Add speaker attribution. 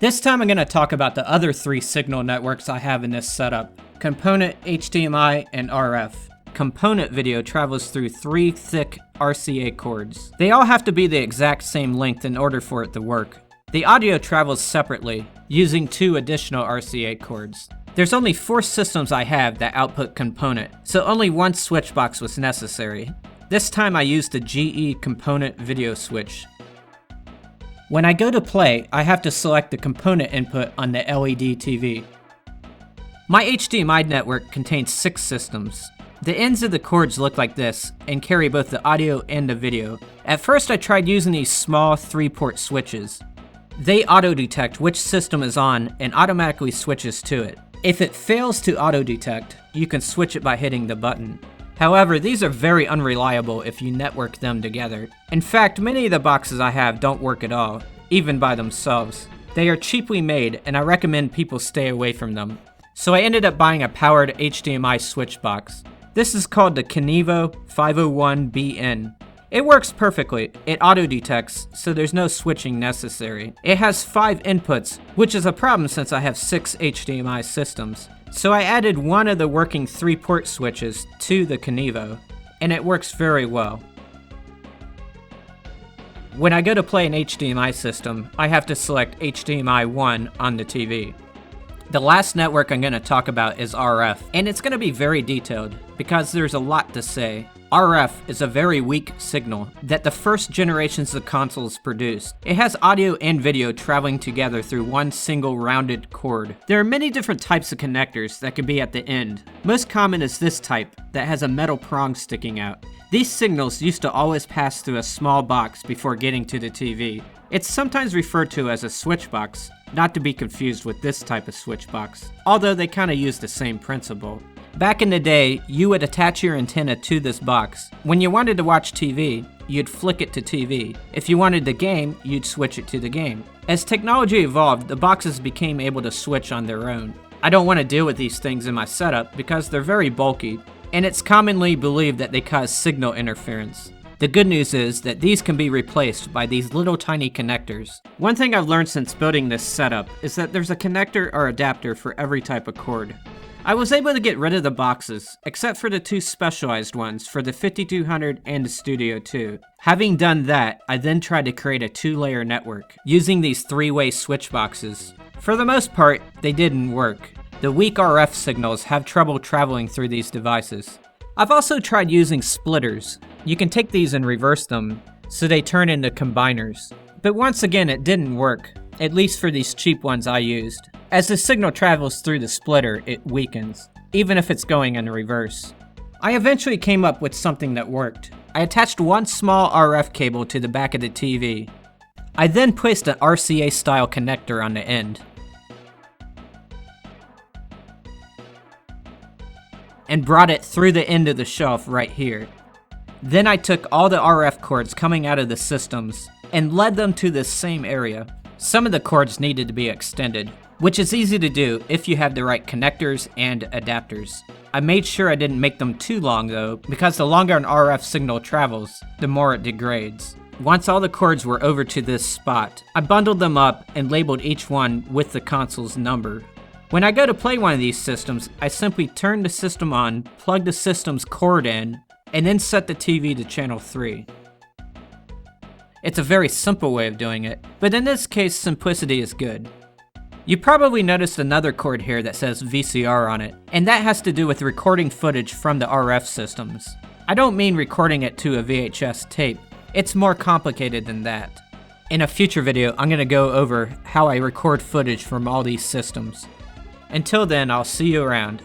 Speaker 1: This time I'm going to talk about the other three signal networks I have in this setup: component, HDMI, and RF. Component video travels through 3 thick RCA cords. They all have to be the exact same length in order for it to work. The audio travels separately, using 2 additional RCA cords. There's only 4 systems I have that output component, so only one switch box was necessary. This time I used the GE component video switch. When I go to play, I have to select the component input on the LED TV. My HDMI network contains 6 systems. The ends of the cords look like this and carry both the audio and the video. At first I tried using these small 3-port switches. They auto-detect which system is on and automatically switches to it. If it fails to auto-detect, you can switch it by hitting the button. However, these are very unreliable if you network them together. In fact, many of the boxes I have don't work at all, even by themselves. They are cheaply made, and I recommend people stay away from them. So I ended up buying a powered HDMI switch box. This is called the Kinivo 501BN. It works perfectly. It auto-detects, so there's no switching necessary. It has 5 inputs, which is a problem since I have 6 HDMI systems. So I added one of the working 3-port switches to the Kinivo, and it works very well. When I go to play an HDMI system, I have to select HDMI 1 on the TV. The last network I'm going to talk about is RF, and it's going to be very detailed because there's a lot to say. RF is a very weak signal that the first generations of consoles produced. It has audio and video traveling together through one single rounded cord. There are many different types of connectors that can be at the end. Most common is this type that has a metal prong sticking out. These signals used to always pass through a small box before getting to the TV. It's sometimes referred to as a switch box, not to be confused with this type of switch box, although they kind of use the same principle. Back in the day, you would attach your antenna to this box. When you wanted to watch TV, you'd flick it to TV. If you wanted the game, you'd switch it to the game. As technology evolved, the boxes became able to switch on their own. I don't want to deal with these things in my setup because they're very bulky, and it's commonly believed that they cause signal interference. The good news is that these can be replaced by these little tiny connectors. One thing I've learned since building this setup is that there's a connector or adapter for every type of cord. I was able to get rid of the boxes, except for the 2 specialized ones for the 5200 and the Studio 2. Having done that, I then tried to create a 2-layer network, using these 3-way switch boxes. For the most part, they didn't work. The weak RF signals have trouble traveling through these devices. I've also tried using splitters. You can take these and reverse them, so they turn into combiners. But once again, it didn't work, at least for these cheap ones I used. As the signal travels through the splitter, it weakens, even if it's going in reverse. I eventually came up with something that worked. I attached one small RF cable to the back of the TV. I then placed an RCA style connector on the end, and brought it through the end of the shelf right here. Then I took all the RF cords coming out of the systems and led them to this same area. Some of the cords needed to be extended, which is easy to do if you have the right connectors and adapters. I made sure I didn't make them too long though, because the longer an RF signal travels, the more it degrades. Once all the cords were over to this spot, I bundled them up and labeled each one with the console's number. When I go to play one of these systems, I simply turn the system on, plug the system's cord in, and then set the TV to channel 3. It's a very simple way of doing it, but in this case, simplicity is good. You probably noticed another cord here that says VCR on it, and that has to do with recording footage from the RF systems. I don't mean recording it to a VHS tape. It's more complicated than that. In a future video, I'm going to go over how I record footage from all these systems. Until then, I'll see you around.